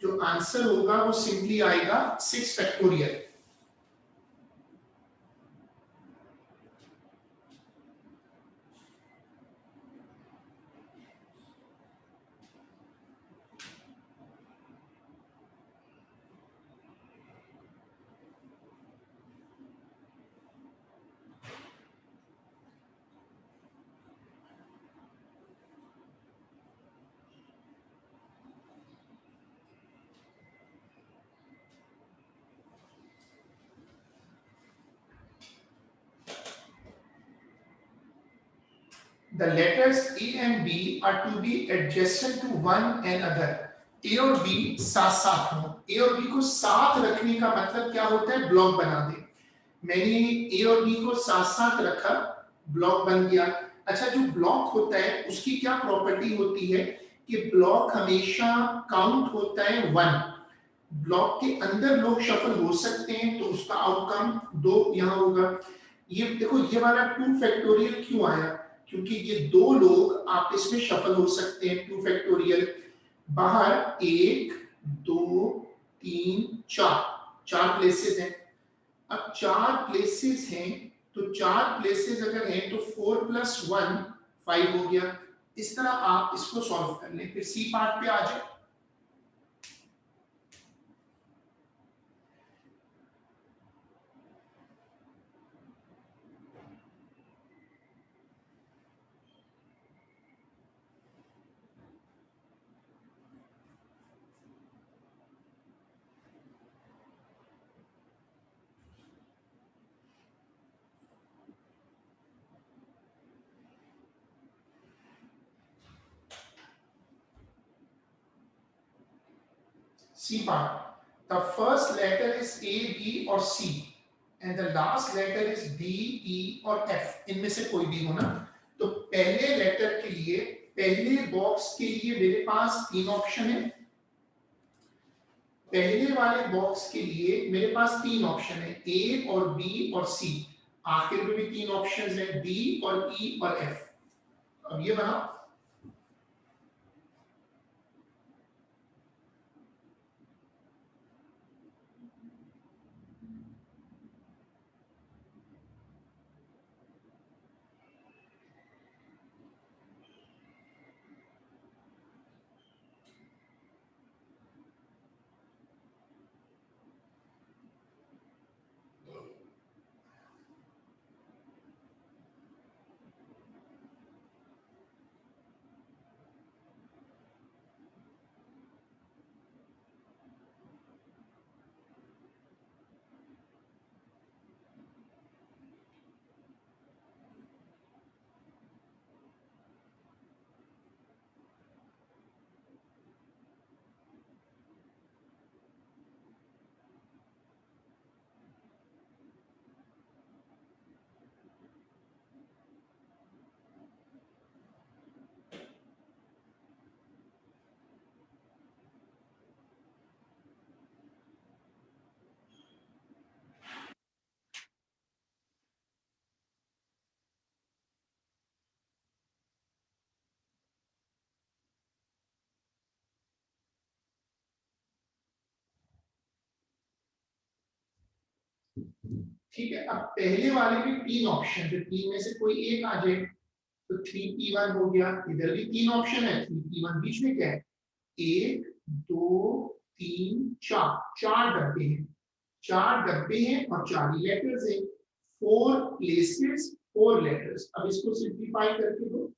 S1: जो आंसर होगा वो सिंपली आएगा 6 factorial. The letters A and B are to be adjacent to one another. A और B साथ साथ हो। A और B को साथ रखने का मतलब क्या होता है? ब्लॉक बना दे। मैंने A और B को साथ साथ रखा, ब्लॉक बन गया। अच्छा, जो ब्लॉक होता है उसकी क्या प्रॉपर्टी होती है कि ब्लॉक हमेशा काउंट होता है 1। ब्लॉक के अंदर लोग शफल हो सकते हैं, तो उसका आउटकम 2 यहाँ होगा। ये देखो, ये वाला 2 फैक्टोरियल क्यों आया? क्योंकि ये 2 लोग आप इसमें शफल हो सकते हैं। 2 फैक्टोरियल, बाहर 1 2 3 4, 4 प्लेसेस हैं। अब 4 प्लेसेस हैं, तो 4 प्लेसेस अगर हैं तो 4 प्लस 1 5 हो गया। इस तरह आप इसको सॉल्व कर लें। फिर सी पार्ट पे आ जाए। C part. The first letter is A, B or C, and the last letter is D, E और F. इनमें से कोई भी हो ना। तो पहले लेटर के लिए, पहले बॉक्स के लिए मेरे पास 3 ऑप्शन है। पहले वाले बॉक्स के लिए मेरे पास 3 ऑप्शन है, A और B और C। आखिर में भी 3 ऑप्शंस हैं, D और E और F। अब ये बनाओ। ठीक है, अब पहले वाले में 3 ऑप्शन, तो 3 में से कोई एक आ जाए। तो 3p1 हो गया। इधर भी 3 ऑप्शन है, 3p1 बीच में क्या है? 1 2 3 4, 4 डब्बे हैं। 4 डब्बे हैं और 4 ही लेटर्स हैं। 4 प्लेसेस 4 लेटर्स। अब इसको सिंप्लीफाई करके दो।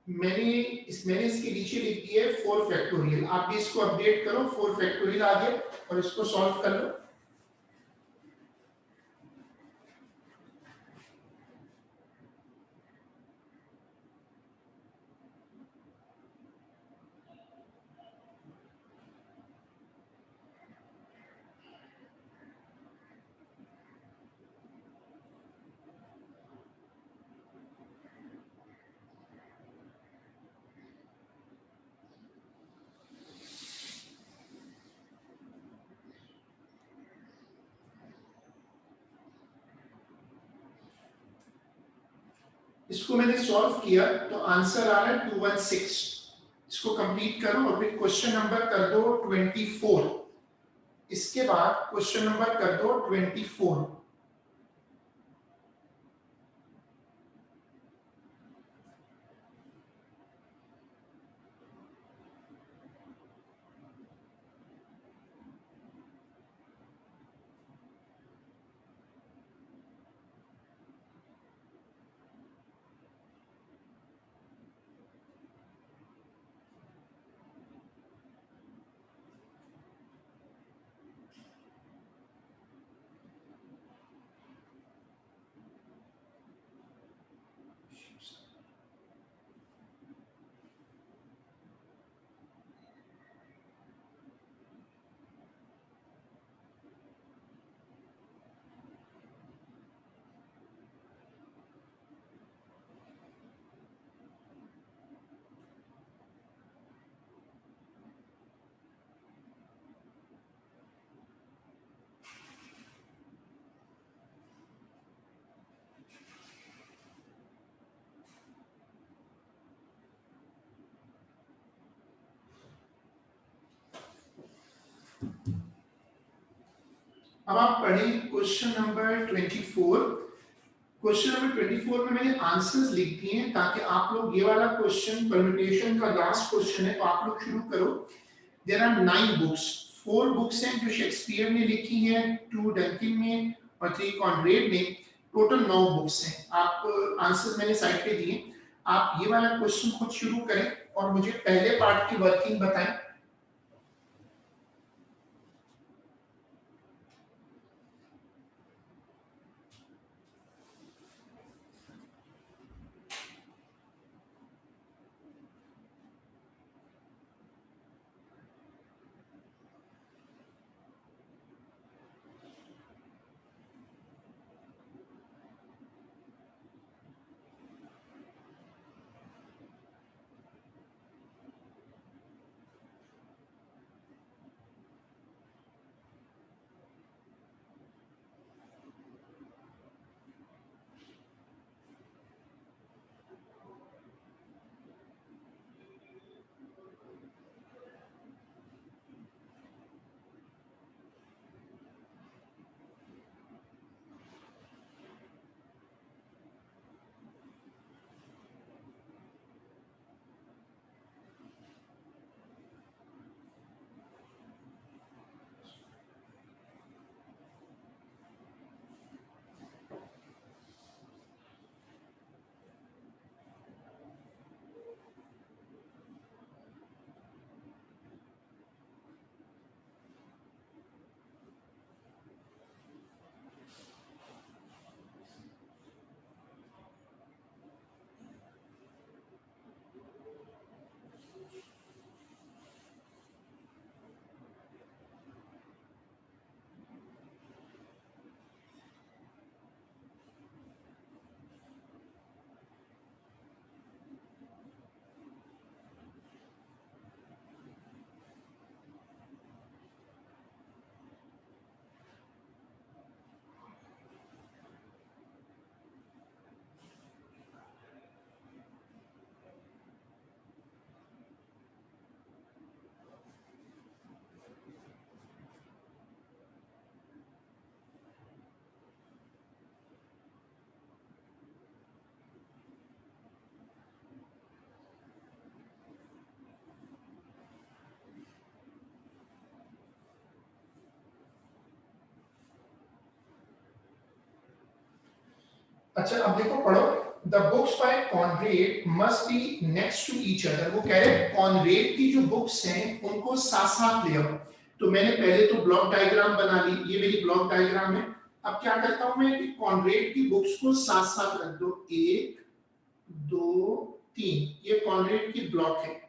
S1: मैंने इसके नीचे लिख दिया है 4 फैक्टोरियल, आप भी इसको अपडेट करो, 4 फैक्टोरियल आ गया और इसको सॉल्व कर लो। इसको मैंने सॉल्व किया तो आंसर आ रहा है 216। इसको कंप्लीट करो और फिर क्वेश्चन नंबर कर दो 24। इसके बाद क्वेश्चन नंबर कर दो 24। अब आप पढ़िए क्वेश्चन नंबर 24। क्वेश्चन नंबर 24 में मैंने आंसर्स लिख दिए हैं ताकि आप लोग, ये वाला क्वेश्चन परम्यूटेशन का लास्ट क्वेश्चन है तो आप लोग शुरू करो। देयर आर 9 बुक्स, 4 बुक्स हैं जो शेक्सपियर ने लिखी हैं, 2 डंकिन ने और 3 कॉनरेड ने, टोटल 9 बुक्स हैं। आप आंसर्स मैंने साइड पे दिए, आप ये वाला क्वेश्चन खुद शुरू करें और मुझे पहले पार्ट की वर्किंग बताएं। अच्छा अब देखो, पढ़ो। The books by Conrad must be next to each other. वो कह रहे हैं कॉनरेड की जो बुक्स हैं उनको साथ साथ ले आओ। तो मैंने पहले तो ब्लॉक डायग्राम बना ली, ये मेरी ब्लॉक डायग्राम है। अब क्या करता हूं मैं कि कॉनरेड की बुक्स को साथ साथ रख दो, एक दो तीन, ये कॉनरेड की ब्लॉक है।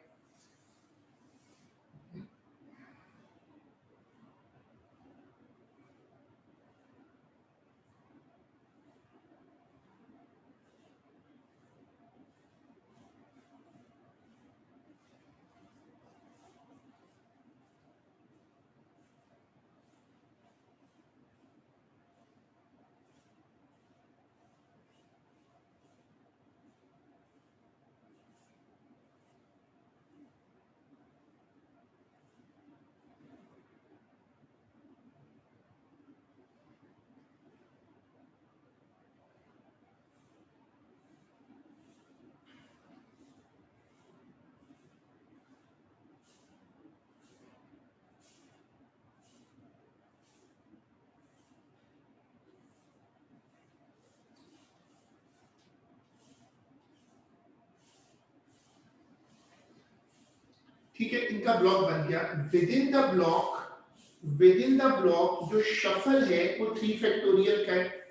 S1: ठीक है, इनका ब्लॉक बन गया। विद इन द ब्लॉक जो शफल है वो 3 फैक्टोरियल का है।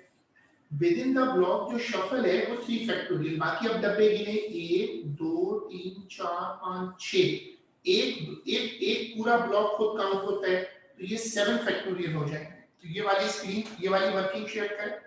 S1: विद इन द ब्लॉक जो शफल है वो 3 फैक्टोरियल। बाकी अब डब्बे गिने, 1 2 3 4 5 6। एक एक एक पूरा ब्लॉक खुद काउंट होता है, तो ये 7 फैक्टोरियल हो जाएंगे। तो ये वाली स्क्रीन, ये वाली वर्किंग शेयर का है।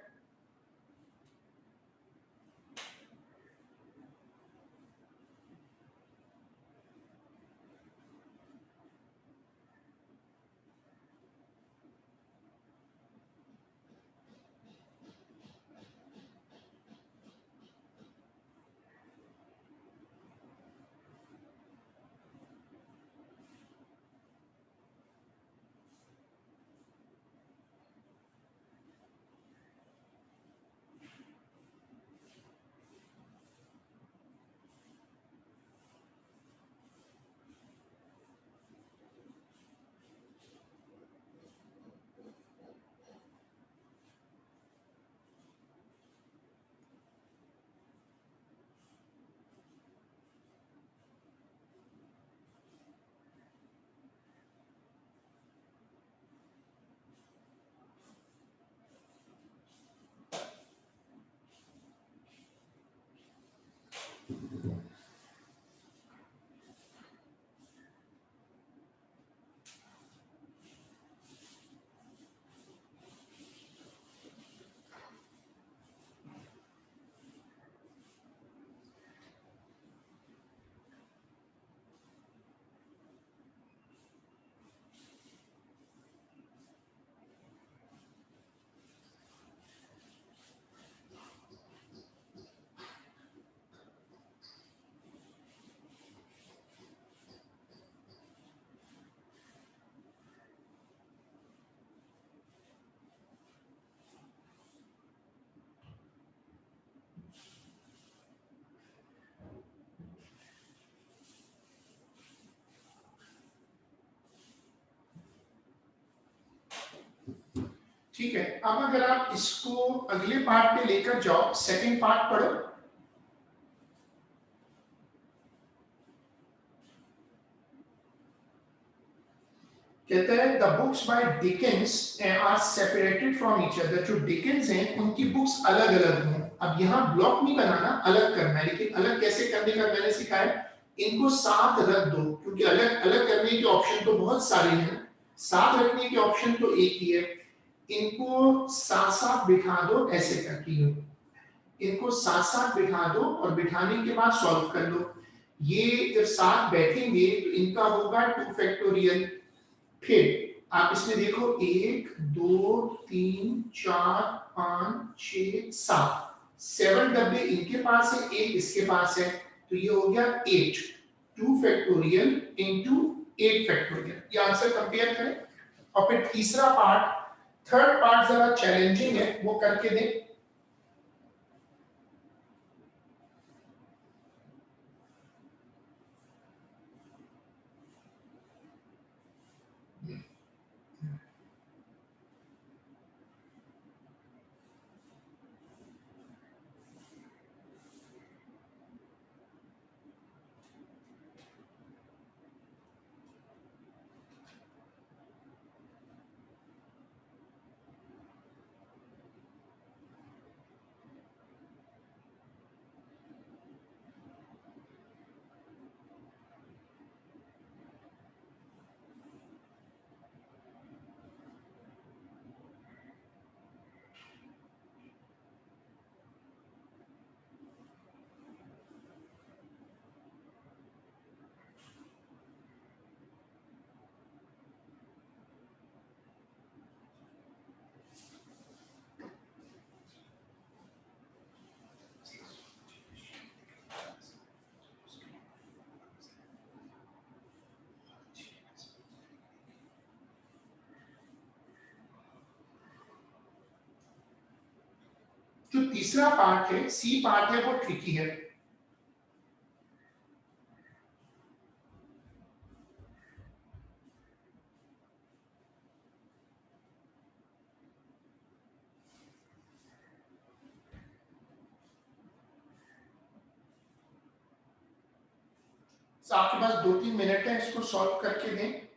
S1: ठीक है, अब अगर आप इसको अगले पार्ट पे लेकर जाओ, सेकंड पार्ट पढ़ो। कहता है the books by Dickens are separated from each other. जो डिकेंस हैं उनकी बुक्स अलग अलग हों। अब यहाँ ब्लॉक नहीं बनाना, अलग करना है। लेकिन अलग कैसे करने का मैंने सिखाया, इनको साथ रख दो, क्योंकि अलग अलग करने के ऑप्शन तो बहुत सारे हैं, साथ रखने के ऑप्शन तो एक ही है। इनको साथ साथ बिठा दो, ऐसे करती हो। इनको साथ साथ बिठा दो और बिठाने के बाद सॉल्व कर लो। ये जब साथ बैठेंगे तो इनका होगा 2 फैक्टोरियल। फिर आप इसमें देखो, 1 2 3 4 5 6 7, 7 डब्बे इनके पास है, एक इसके पास है, तो ये हो गया 8। 2 फैक्टोरियल इंटू 8 फैक्टोरियल। ये आंसर कंपेयर करें। और फिर तीसरा पार्ट, थर्ड पार्ट जरा चैलेंजिंग है, वो करके दें। जो तीसरा पार्ट है, सी पार्ट है, वो ट्रिकी है। तो आपके पास 2-3 मिनट है, इसको सॉल्व करके दें।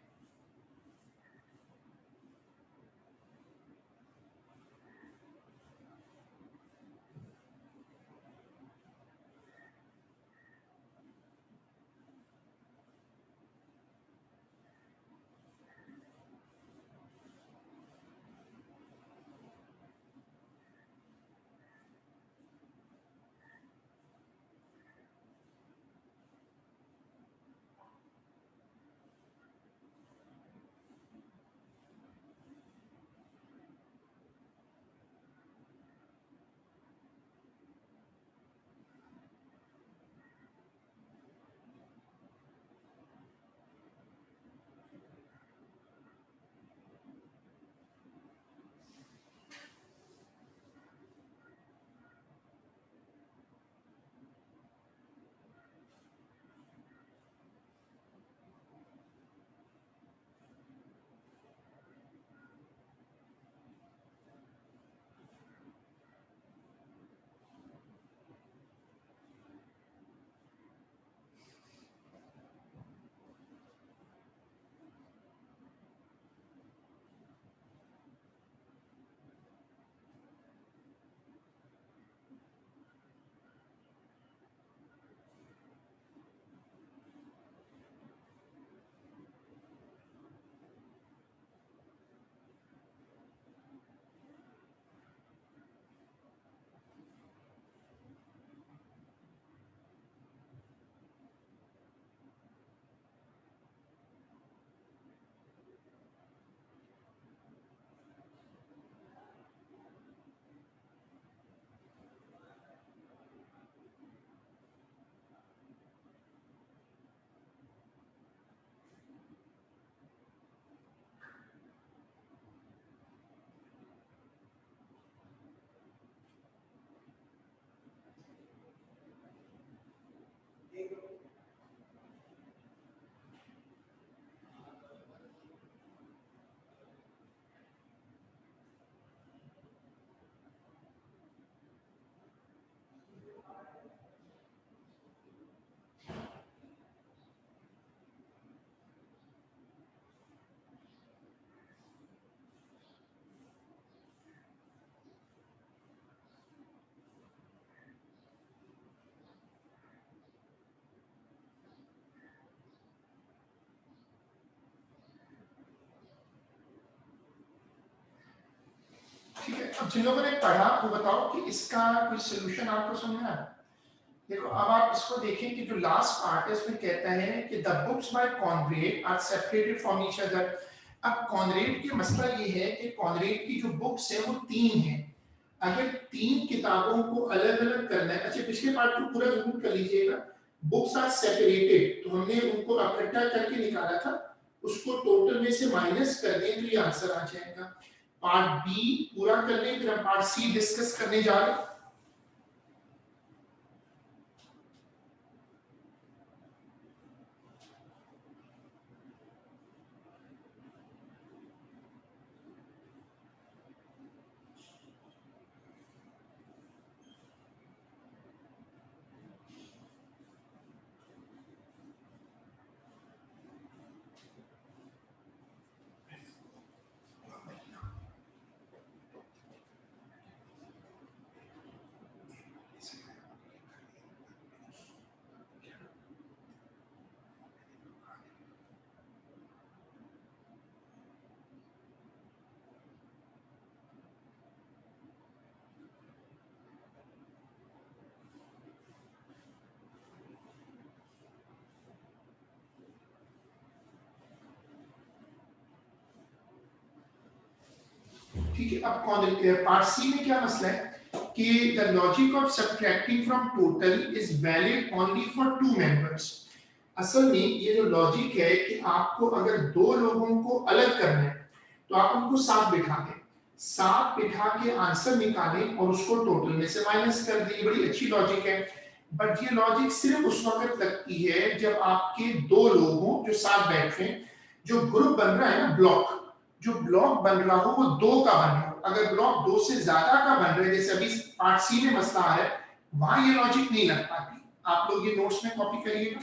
S1: ठीक है, अब जिन लोगों ने पढ़ा वो बताओ कि इसका कोई सोल्यूशन आपको समझ में आया? देखो, अब आप इसको देखें कि जो लास्ट पार्ट है इसमें कहता है कि the books by Conrad are separated from each other. अब कॉनरेड की मसला ये है कि कॉनरेड की जो बुक्स है वो 3 हैं। अगर 3 किताबों को अलग अलग करना है, अच्छा पिछले पार्ट को पूरा जरूर कर लीजिएगा। बुक्स आर सेपरेटेड, तो हमने उनको इकट्ठा करके निकाला था, उसको टोटल में से माइनस कर दें तो ये आंसर आ जाएगा। पार्ट बी पूरा कर लें, फिर हम पार्ट सी डिस्कस करने जा रहे हैं। ठीक है, अब कौन पार्ट सी में क्या मसला है कि the logic of subtracting from total is valid only for 2 members. असल में ये जो लॉजिक है कि आपको अगर 2 लोगों को अलग करना है तो आप उनको साथ बिठा दें। सात बिठा के आंसर निकालें और उसको टोटल में से माइनस कर दें। बड़ी अच्छी लॉजिक है, बट ये लॉजिक सिर्फ उस वक्त लगती है जब आपके दो लोग हों जो साथ बैठ रहे हैं। जो ग्रुप बन रहा है ना, ब्लॉक, जो ब्लॉक बन रहा हो वो दो का बन रहा हो। अगर ब्लॉक दो से ज्यादा का बन रहा है, जैसे अभी पार्ट सी में मसला आ रहा है, वहां ये लॉजिक नहीं लग पाती। आप लोग ये नोट्स में कॉपी करिएगा।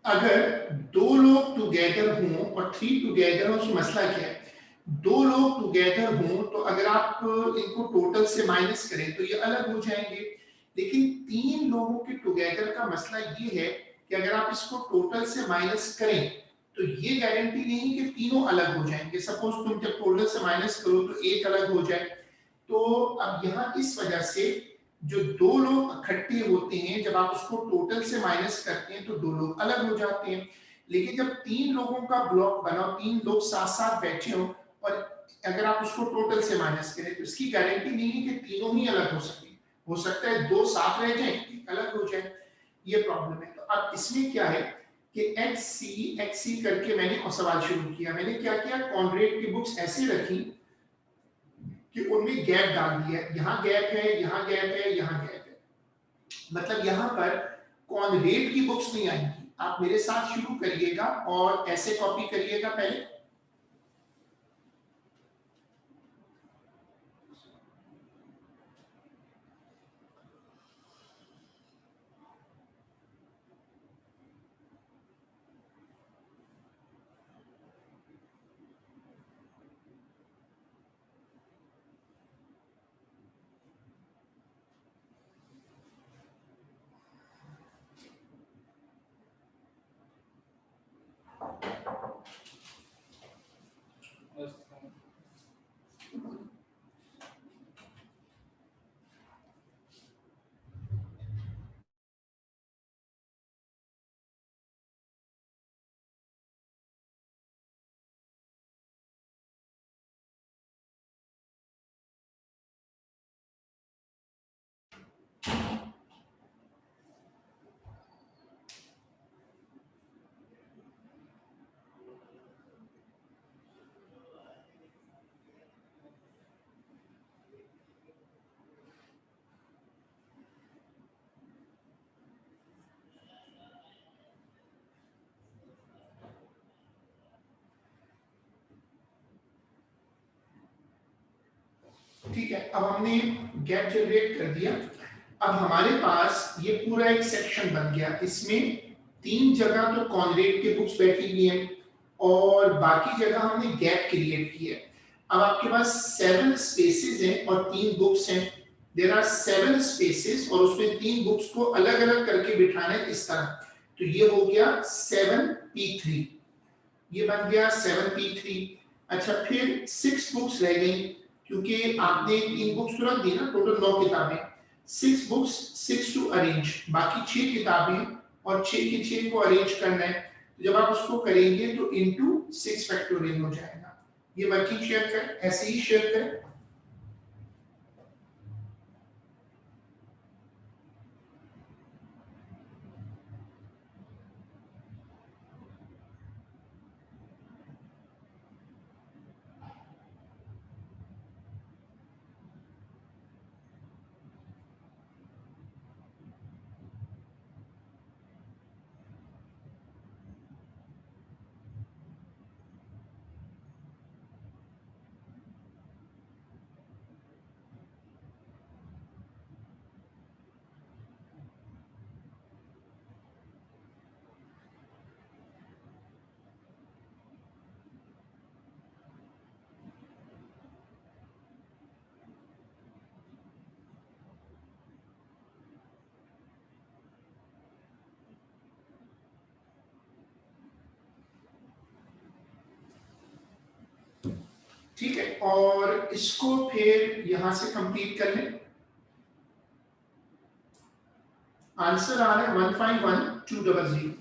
S1: अगर दो लोग टुगेदर हों और थ्री टुगेदर हो, तो मसला क्या है? दो लोग टुगेदर हों तो अगर आप इनको टोटल से माइनस करें तो ये अलग हो जाएंगे। लेकिन तीन लोगों के टुगेदर का मसला ये है कि अगर आप इसको टोटल से माइनस करें तो ये गारंटी नहीं कि तीनों अलग हो जाएंगे। सपोज तुम जब टोटल से माइनस करो तो एक अलग हो जाए। तो अब यहाँ इस वजह से जो दो लोग इकट्ठे होते हैं, जब आप उसको टोटल से माइनस करते हैं तो दो लोग अलग हो जाते हैं। लेकिन जब तीन लोगों का ब्लॉक बना, तीन लोग साथ साथ बैठे हो और अगर आप उसको टोटल से माइनस करें तो इसकी गारंटी नहीं है कि तीनों ही अलग हो सके। हो सकता है दो साथ रह जाए, एक अलग हो जाए। ये प्रॉब्लम है। तो अब इसमें क्या है कि एक्स सी करके मैंने सवाल शुरू किया। मैंने क्या किया, कॉन्ड्रेट की बुक्स ऐसे रखी कि उनमें गैप डाल दिया। यहाँ गैप है, यहाँ गैप है, यहाँ गैप है। मतलब यहाँ पर कॉन्ड्रेट की बुक्स नहीं आएंगी। आप मेरे साथ शुरू करिएगा और ऐसे कॉपी करिएगा पहले। ठीक है, अब हमने गैप जनरेट कर दिया। अब हमारे पास ये पूरा एक सेक्शन बन गया। इसमें तीन जगह तो कॉन्ड्रेट के बुक्स बैठी हुई हैं और बाकी जगह हमने गैप क्रिएट की है। अब आपके पास 7 स्पेसेस हैं और तीन बुक्स हैं। देयर आर 7 स्पेसेस और उसमें तीन बुक्स को अलग अलग करके बिठाना है इस तरह। तो ये हो गया 7p3, ये बन गया 7p3। अच्छा, फिर 6 बुक्स रह गई, क्योंकि आपने तीन बुक्स तो रख दी ना, टोटल 9 किताबें। 6 बुक्स, 6 टू अरेंज, बाकी 6 किताबें और 6 की 6 को अरेंज करना है। तो जब आप उसको करेंगे तो इनटू 6 फैक्टोरियल हो जाएगा। ये वर्किंग शेयर कर, ऐसे ही शेयर करें। ठीक है, और इसको फिर यहां से कंप्लीट कर लें। आंसर आ रहा है 151200।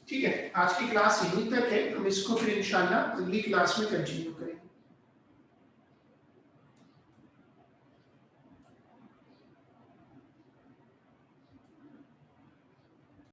S1: ठीक है, आज की क्लास यहीं तक है, हम इसको फिर इंशाल्लाह अगली क्लास में कंटिन्यू करेंगे।